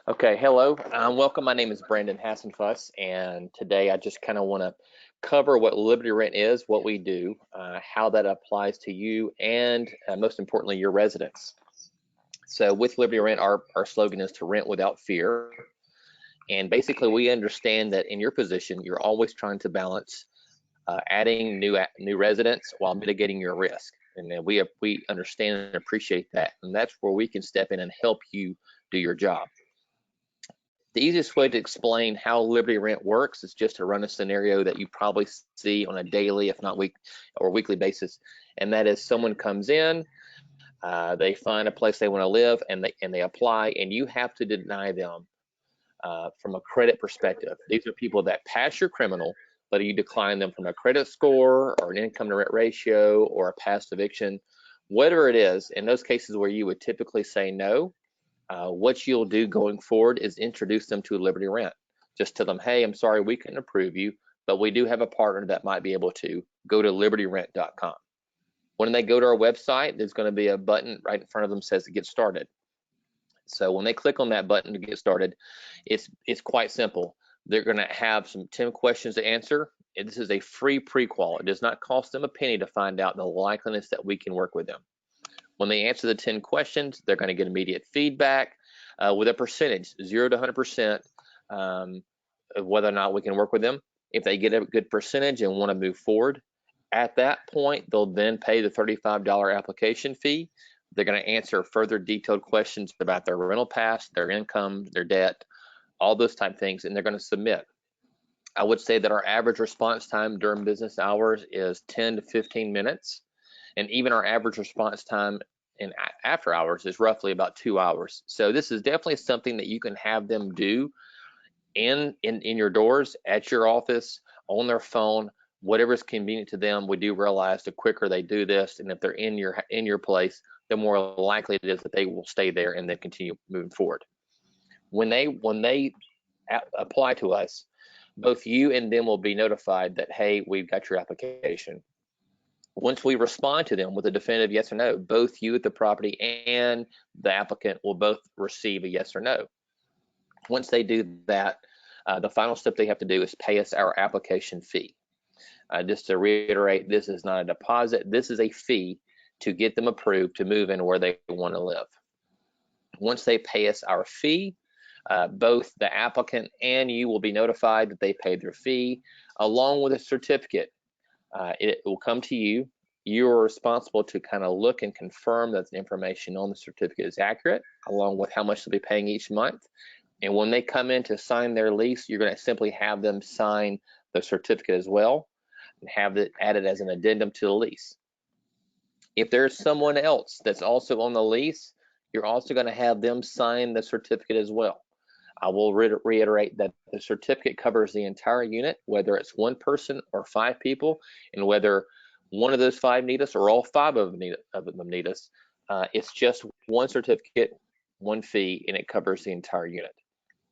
Okay, hello, welcome. My name is Brandon Hassenfuss, and today I just kind of want to cover what Liberty Rent is, what we do, how that applies to you, and most importantly, your residents. So with Liberty Rent, our slogan is to rent without fear. And basically, we understand that in your position, you're always trying to balance adding new residents while mitigating your risk. And then we understand and appreciate that. And that's where we can step in and help you do your job. The easiest way to explain how Liberty Rent works is just to run a scenario that you probably see on a daily, if not weekly basis, and that is someone comes in, they find a place they want to live, and they apply, and you have to deny them from a credit perspective. These are people that pass your criminal, but you decline them from a credit score or an income to rent ratio or a past eviction, whatever it is. In those cases where you would typically say no, what you'll do going forward is introduce them to Liberty Rent. Just tell them, hey, I'm sorry we couldn't approve you, but we do have a partner that might be able to. Go to libertyrent.com. When they go to our website, there's going to be a button right in front of them that says to get started. So when they click on that button to get started, it's quite simple. They're going to have some 10 questions to answer. This is a free pre-qual. It does not cost them a penny to find out the likeliness that we can work with them. When they answer the 10 questions, they're going to get immediate feedback with a percentage, 0 to 100%, of whether or not we can work with them. If they get a good percentage and want to move forward, at that point, they'll then pay the $35 application fee. They're going to answer further detailed questions about their rental past, their income, their debt, all those type of things, and they're going to submit. I would say that our average response time during business hours is 10 to 15 minutes. And even our average response time in after hours is roughly about 2 hours. So this is definitely something that you can have them do in your doors, at your office, on their phone, whatever is convenient to them. We do realize the quicker they do this, and if they're in your place, the more likely it is that they will stay there and then continue moving forward. When they apply to us, both you and them will be notified that, hey, we've got your application. Once we respond to them with a definitive yes or no, both you at the property and the applicant will both receive a yes or no. Once they do that, the final step they have to do is pay us our application fee. Just to reiterate, this is not a deposit. This is a fee to get them approved to move in where they want to live. Once they pay us our fee, both the applicant and you will be notified that they paid their fee, along with a certificate. It will come to you. You're responsible to kind of look and confirm that the information on the certificate is accurate, along with how much they'll be paying each month. And when they come in to sign their lease, you're going to simply have them sign the certificate as well and have it added as an addendum to the lease. If there's someone else that's also on the lease, you're also going to have them sign the certificate as well. I will reiterate that the certificate covers the entire unit, whether it's one person or 5 people, and whether one of those 5 need us or all 5 of them need us. It's just one certificate, one fee, and it covers the entire unit.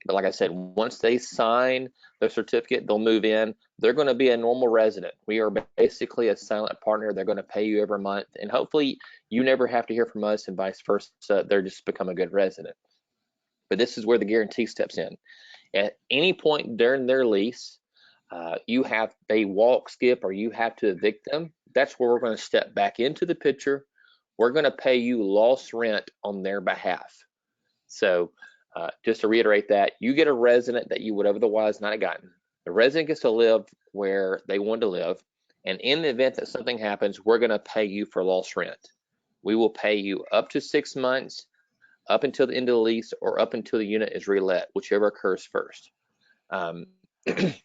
But like I said, once they sign the certificate, they'll move in. They're going to be a normal resident. We are basically a silent partner. They're going to pay you every month, and hopefully you never have to hear from us, and vice versa. They're just become a good resident. But this is where the guarantee steps in. At any point during their lease, you have a walk, skip, or you have to evict them. That's where we're going to step back into the picture. We're going to pay you lost rent on their behalf. So just to reiterate that, you get a resident that you would otherwise not have gotten. The resident gets to live where they want to live, and in the event that something happens, we're going to pay you for lost rent. We will pay you up to 6 months, up until the end of the lease, or up until the unit is relet, whichever occurs first. The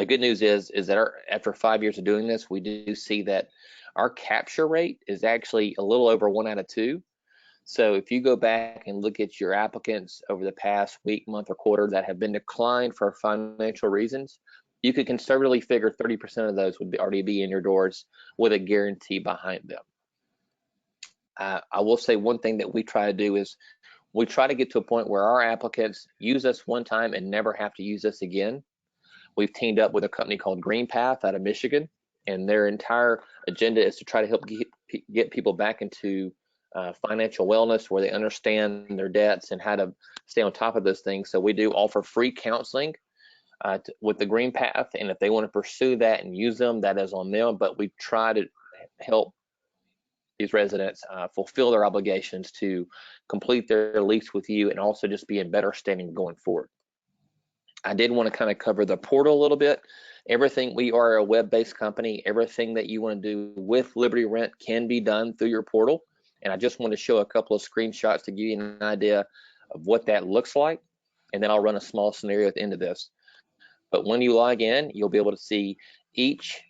good news is that after 5 years of doing this, we do see that our capture rate is actually a little over 1 out of 2. So if you go back and look at your applicants over the past week, month, or quarter that have been declined for financial reasons, you could conservatively figure 30% of those would already be in your doors with a guarantee behind them. I will say one thing that we try to do is we try to get to a point where our applicants use us one time and never have to use us again. We've teamed up with a company called GreenPath out of Michigan, and their entire agenda is to try to help get people back into financial wellness, where they understand their debts and how to stay on top of those things. So we do offer free counseling with the Green Path, and if they want to pursue that and use them, that is on them. But we try to help these residents fulfill their obligations to complete their lease with you, and also just be in better standing going forward. I did want to kind of cover the portal a little bit. Everything, we are a web-based company. Everything that you want to do with Liberty Rent can be done through your portal. And I just want to show a couple of screenshots to give you an idea of what that looks like. And then I'll run a small scenario at the end of this. But when you log in, you'll be able to see each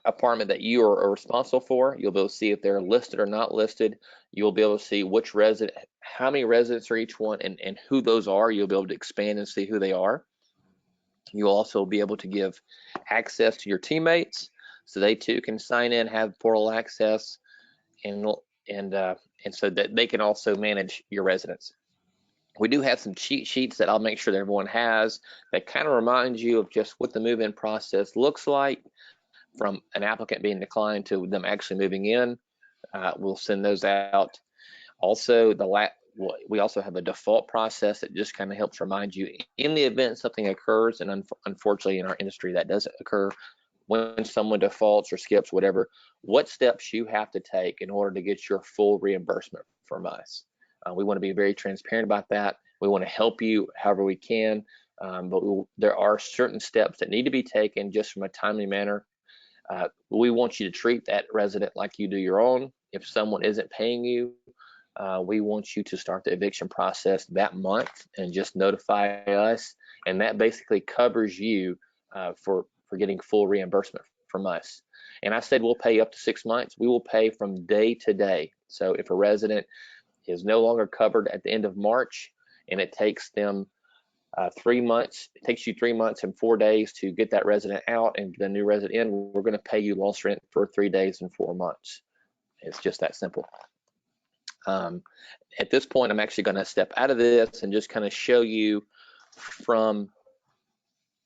apartment that you are responsible for. You'll be able to see if they're listed or not listed. You'll be able to see which resident, how many residents are each one, and who those are. You'll be able to expand and see who they are. You'll also be able to give access to your teammates, so they too can sign in, have portal access, and so that they can also manage your residents. We do have some cheat sheets that I'll make sure that everyone has, that kind of reminds you of just what the move-in process looks like, from an applicant being declined to them actually moving in. We'll send those out. Also, we also have a default process that just kind of helps remind you, in the event something occurs, and unfortunately in our industry that does occur, when someone defaults or skips, whatever, what steps you have to take in order to get your full reimbursement from us. We want to be very transparent about that. We want to help you however we can, but there are certain steps that need to be taken just from a timely manner. We want you to treat that resident like you do your own. If someone isn't paying you, we want you to start the eviction process that month and just notify us, and that basically covers you for getting full reimbursement from us. And I said we'll pay up to 6 months. We will pay from day to day. So if a resident is no longer covered at the end of March, and it takes them 3 months, it takes you 3 months and 4 days to get that resident out and the new resident in, we're going to pay you lost rent for 3 days and 4 months. It's just that simple. At this point, I'm actually going to step out of this and just kind of show you from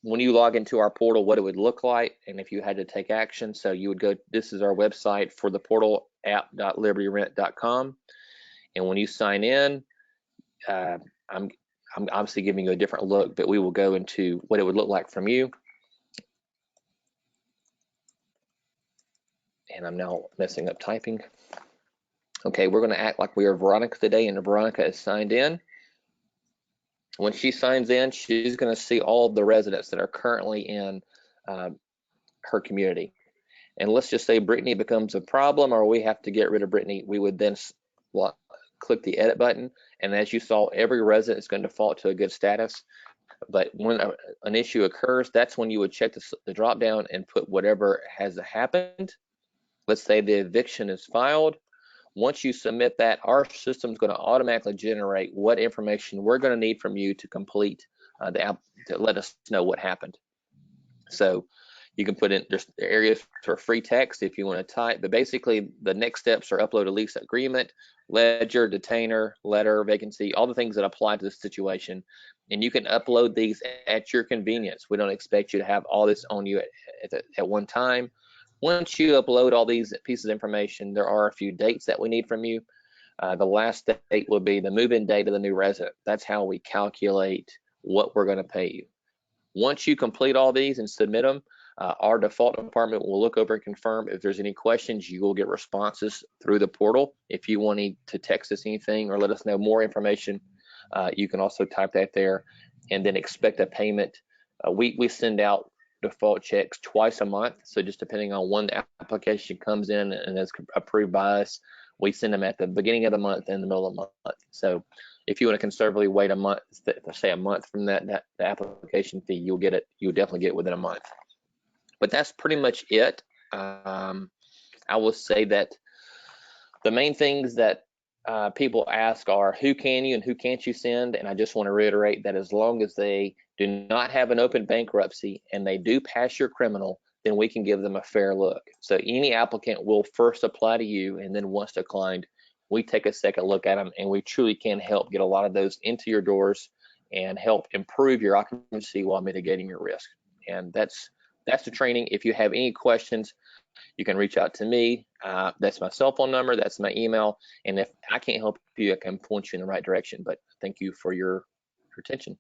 when you log into our portal what it would look like, and if you had to take action. So you would go, this is our website for the portal, app.libertyrent.com. And when you sign in, I'm obviously giving you a different look, but we will go into what it would look like from you. And I'm now messing up typing. Okay, we're going to act like we are Veronica today, and Veronica is signed in. When she signs in, she's going to see all of the residents that are currently in her community. And let's just say Brittany becomes a problem, or we have to get rid of Brittany. We would then click the edit button, and as you saw, every resident is going to default to a good status. But when an issue occurs, that's when you would check the drop down and put whatever has happened. Let's say the eviction is filed. Once you submit that, our system is going to automatically generate what information we're going to need from you to complete the app, to let us know what happened. So you can put in, there's areas for free text if you want to type, but basically the next steps are upload a lease agreement, ledger, detainer, letter, vacancy, all the things that apply to this situation. And you can upload these at your convenience. We don't expect you to have all this on you at one time. Once you upload all these pieces of information, there are a few dates that we need from you. The last date will be the move-in date of the new resident. That's how we calculate what we're going to pay you. Once you complete all these and submit them, our default department will look over and confirm. If there's any questions, you will get responses through the portal. If you want to text us anything or let us know more information, you can also type that there, and then expect a payment. We send out default checks twice a month, so just depending on when the application comes in and is approved by us, we send them at the beginning of the month and the middle of the month. So if you want to conservatively wait a month, say a month from the application fee, you'll get it. You'll definitely get it within a month. But that's pretty much it. I will say that the main things that people ask are, who can you and who can't you send? And I just want to reiterate that as long as they do not have an open bankruptcy and they do pass your criminal, then we can give them a fair look. So any applicant will first apply to you, and then once declined, we take a second look at them, and we truly can help get a lot of those into your doors and help improve your occupancy while mitigating your risk. And that's the training. If you have any questions, You can reach out to me. That's my cell phone number. That's my email. And if I can't help you, I can point you in the right direction. But thank you for your attention.